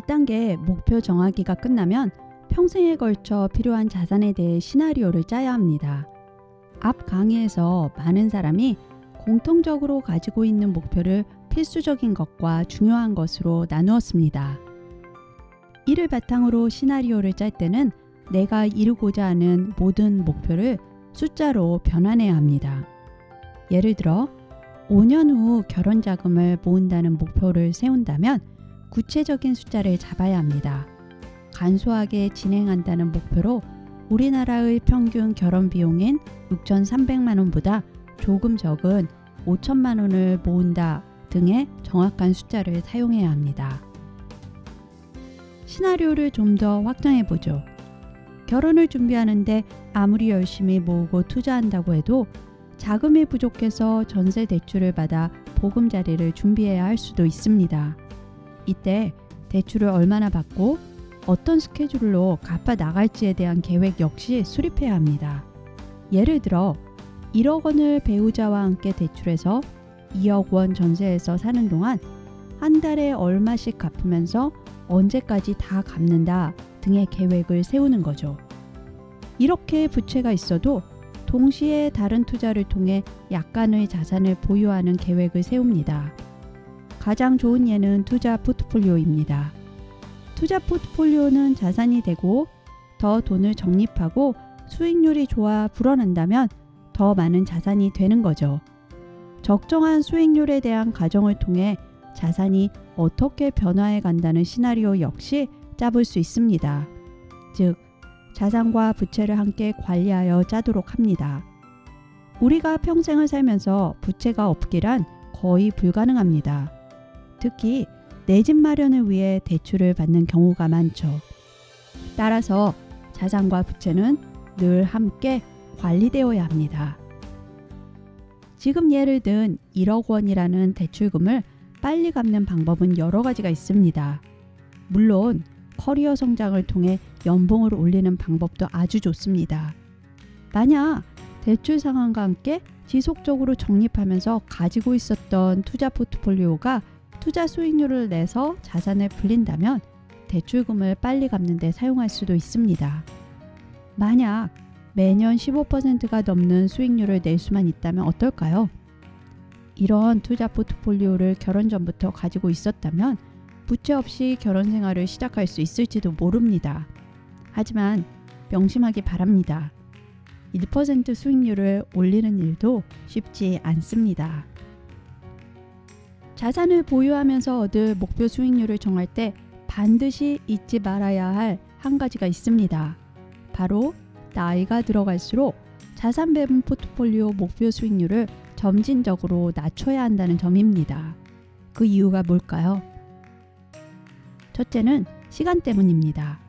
1단계 목표 정하기가 끝나면 평생에 걸쳐 필요한 자산에 대해 시나리오를 짜야 합니다. 앞 강의에서 많은 사람이 공통적으로 가지고 있는 목표를 필수적인 것과 중요한 것으로 나누었습니다. 이를 바탕으로 시나리오를 짤 때는 내가 이루고자 하는 모든 목표를 숫자로 변환해야 합니다. 예를 들어 5년 후 결혼 자금을 모은다는 목표를 세운다면 구체적인 숫자를 잡아야 합니다. 간소하게 진행한다는 목표로 우리나라의 평균 결혼 비용인 6,300만 원보다 조금 적은 5천만 원을 모은다 등의 정확한 숫자를 사용해야 합니다. 시나리오를 좀 더 확장해 보죠. 결혼을 준비하는데 아무리 열심히 모으고 투자한다고 해도 자금이 부족해서 전세 대출을 받아 보금자리를 준비해야 할 수도 있습니다. 이때 대출을 얼마나 받고 어떤 스케줄로 갚아 나갈지에 대한 계획 역시 수립해야 합니다. 예를 들어 1억 원을 배우자와 함께 대출해서 2억 원 전세에서 사는 동안 한 달에 얼마씩 갚으면서 언제까지 다 갚는다 등의 계획을 세우는 거죠. 이렇게 부채가 있어도 동시에 다른 투자를 통해 약간의 자산을 보유하는 계획을 세웁니다. 가장 좋은 예는 투자 포트폴리오입니다. 투자 포트폴리오는 자산이 되고 더 돈을 적립하고 수익률이 좋아 불어난다면 더 많은 자산이 되는 거죠. 적정한 수익률에 대한 가정을 통해 자산이 어떻게 변화해 간다는 시나리오 역시 짜볼 수 있습니다. 즉, 자산과 부채를 함께 관리하여 짜도록 합니다. 우리가 평생을 살면서 부채가 없기란 거의 불가능합니다. 특히 내 집 마련을 위해 대출을 받는 경우가 많죠. 따라서 자산과 부채는 늘 함께 관리되어야 합니다. 지금 예를 든 1억 원이라는 대출금을 빨리 갚는 방법은 여러 가지가 있습니다. 물론 커리어 성장을 통해 연봉을 올리는 방법도 아주 좋습니다. 만약 대출 상환과 함께 지속적으로 적립하면서 가지고 있었던 투자 포트폴리오가 투자 수익률을 내서 자산을 불린다면 대출금을 빨리 갚는 데 사용할 수도 있습니다. 만약 매년 15%가 넘는 수익률을 낼 수만 있다면 어떨까요? 이런 투자 포트폴리오를 결혼 전부터 가지고 있었다면 부채 없이 결혼 생활을 시작할 수 있을지도 모릅니다. 하지만 명심하기 바랍니다. 1% 수익률을 올리는 일도 쉽지 않습니다. 자산을 보유하면서 얻을 목표 수익률을 정할 때 반드시 잊지 말아야 할 한 가지가 있습니다. 바로 나이가 들어갈수록 자산 배분 포트폴리오 목표 수익률을 점진적으로 낮춰야 한다는 점입니다. 그 이유가 뭘까요? 첫째는 시간 때문입니다.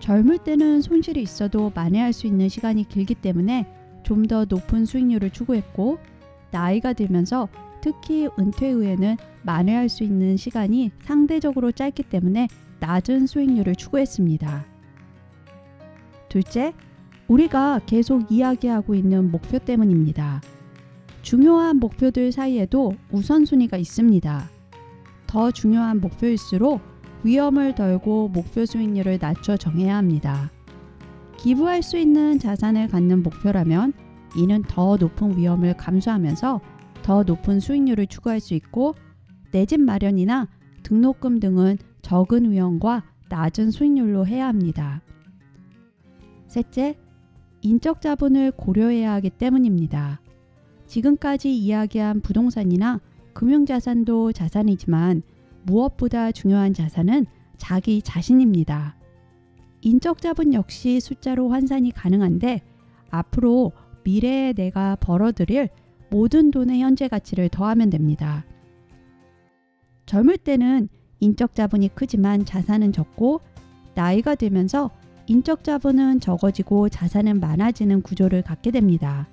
젊을 때는 손실이 있어도 만회할 수 있는 시간이 길기 때문에 좀 더 높은 수익률을 추구했고, 나이가 들면서 특히 은퇴 후에는 만회할 수 있는 시간이 상대적으로 짧기 때문에 낮은 수익률을 추구했습니다. 둘째, 우리가 계속 이야기하고 있는 목표 때문입니다. 중요한 목표들 사이에도 우선순위가 있습니다. 더 중요한 목표일수록 위험을 덜고 목표 수익률을 낮춰 정해야 합니다. 기부할 수 있는 자산을 갖는 목표라면 이는 더 높은 위험을 감수하면서 더 높은 수익률을 추구할 수 있고, 내 집 마련이나 등록금 등은 적은 위험과 낮은 수익률로 해야 합니다. 셋째, 인적 자본을 고려해야 하기 때문입니다. 지금까지 이야기한 부동산이나 금융자산도 자산이지만 무엇보다 중요한 자산은 자기 자신입니다. 인적 자본 역시 숫자로 환산이 가능한데 앞으로 미래에 내가 벌어들일 모든 돈의 현재 가치를 더하면 됩니다. 젊을 때는 인적 자본이 크지만 자산은 적고, 나이가 들면서 인적 자본은 적어지고 자산은 많아지는 구조를 갖게 됩니다.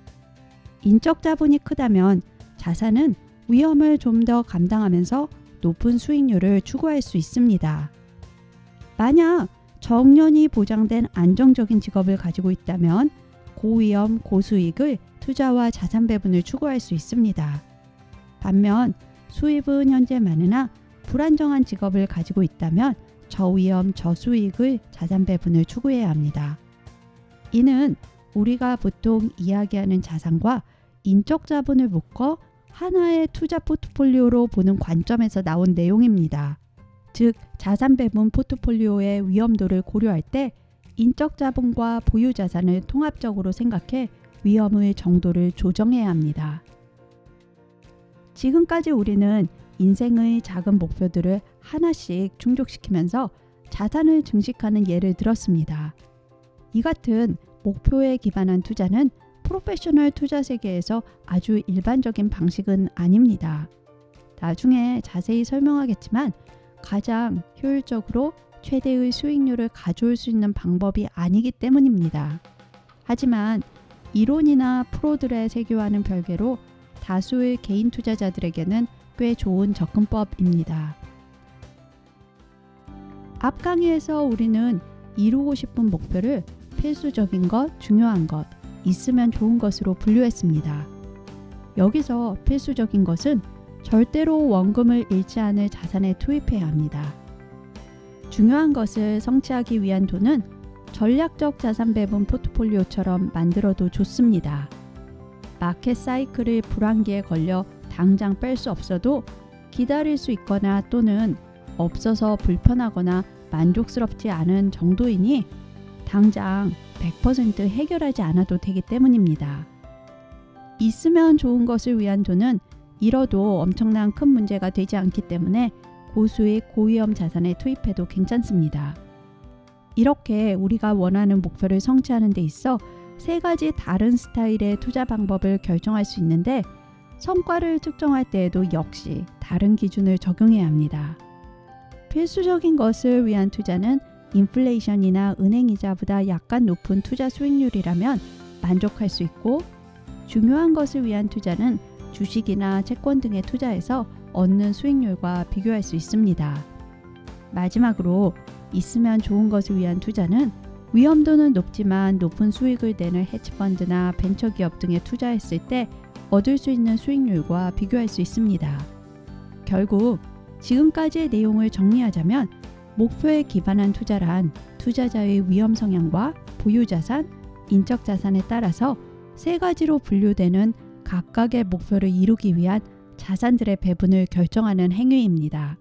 인적 자본이 크다면 자산은 위험을 좀 더 감당하면서 높은 수익률을 추구할 수 있습니다. 만약 정년이 보장된 안정적인 직업을 가지고 있다면 고위험, 고수익을 투자와 자산 배분을 추구할 수 있습니다. 반면 수입은 현재 많으나 불안정한 직업을 가지고 있다면 저위험 저수익의 자산 배분을 추구해야 합니다. 이는 우리가 보통 이야기하는 자산과 인적 자본을 묶어 하나의 투자 포트폴리오로 보는 관점에서 나온 내용입니다. 즉, 자산 배분 포트폴리오의 위험도를 고려할 때 인적 자본과 보유 자산을 통합적으로 생각해 위험의 정도를 조정해야 합니다. 지금까지 우리는 인생의 작은 목표들을 하나씩 충족시키면서 자산을 증식하는 예를 들었습니다. 이 같은 목표에 기반한 투자는 프로페셔널 투자 세계에서 아주 일반적인 방식은 아닙니다. 나중에 자세히 설명하겠지만 가장 효율적으로 최대의 수익률을 가져올 수 있는 방법이 아니기 때문입니다. 하지만 이론이나 프로들의 세계와는 별개로 다수의 개인 투자자들에게는 꽤 좋은 접근법입니다. 앞 강의에서 우리는 이루고 싶은 목표를 필수적인 것, 중요한 것, 있으면 좋은 것으로 분류했습니다. 여기서 필수적인 것은 절대로 원금을 잃지 않을 자산에 투입해야 합니다. 중요한 것을 성취하기 위한 돈은 전략적 자산 배분 포트폴리오처럼 만들어도 좋습니다. 마켓 사이클의 불황기에 걸려 당장 뺄 수 없어도 기다릴 수 있거나 또는 없어서 불편하거나 만족스럽지 않은 정도이니 당장 100% 해결하지 않아도 되기 때문입니다. 있으면 좋은 것을 위한 돈은 잃어도 엄청난 큰 문제가 되지 않기 때문에 고수익 고위험 자산에 투입해도 괜찮습니다. 이렇게 우리가 원하는 목표를 성취하는 데 있어 세 가지 다른 스타일의 투자 방법을 결정할 수 있는데 성과를 측정할 때에도 역시 다른 기준을 적용해야 합니다. 필수적인 것을 위한 투자는 인플레이션이나 은행이자보다 약간 높은 투자 수익률이라면 만족할 수 있고, 중요한 것을 위한 투자는 주식이나 채권 등에 투자해서 얻는 수익률과 비교할 수 있습니다. 마지막으로 있으면 좋은 것을 위한 투자는 위험도는 높지만 높은 수익을 내는 헤지펀드나 벤처기업 등에 투자했을 때 얻을 수 있는 수익률과 비교할 수 있습니다. 결국 지금까지의 내용을 정리하자면 목표에 기반한 투자란 투자자의 위험 성향과 보유자산, 인적자산에 따라서 세 가지로 분류되는 각각의 목표를 이루기 위한 자산들의 배분을 결정하는 행위입니다.